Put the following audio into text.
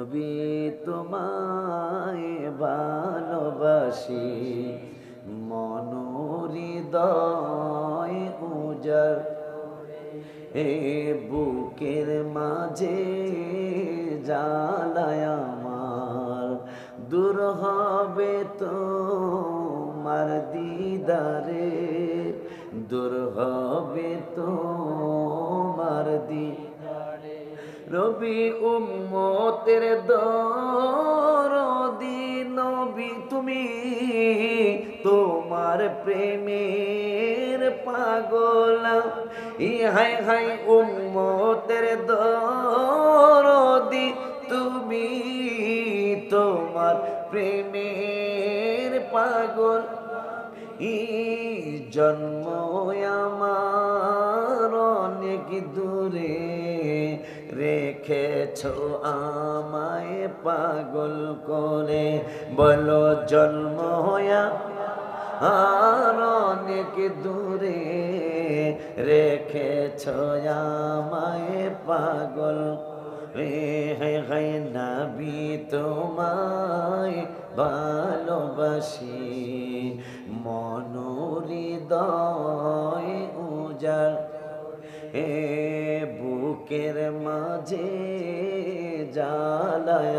নবী তোমায় ভালোবাসি মনোহৃদয় উজাড় এ বুকের মাঝে জ্বালায় আমার দূর হবে তোমার দিদারে দূর হবে তোমার দিদারে রবি উম্মতের দরদি নবী তুমি তোমার প্রেমের পাগল হাই হাই উম্মতের দরদি তুমি তোমার প্রেমের পাগল জন্ম আমার অনেক দূরে রেখেছো আমায় পাগল করে বলো জন্ম আর অনেক দূরে রেখেছো আমায় পাগল হায় নবী তোমায় ভালোবাসি মনোহৃদয় উজাড় বুকের মাঝে জ্বালায়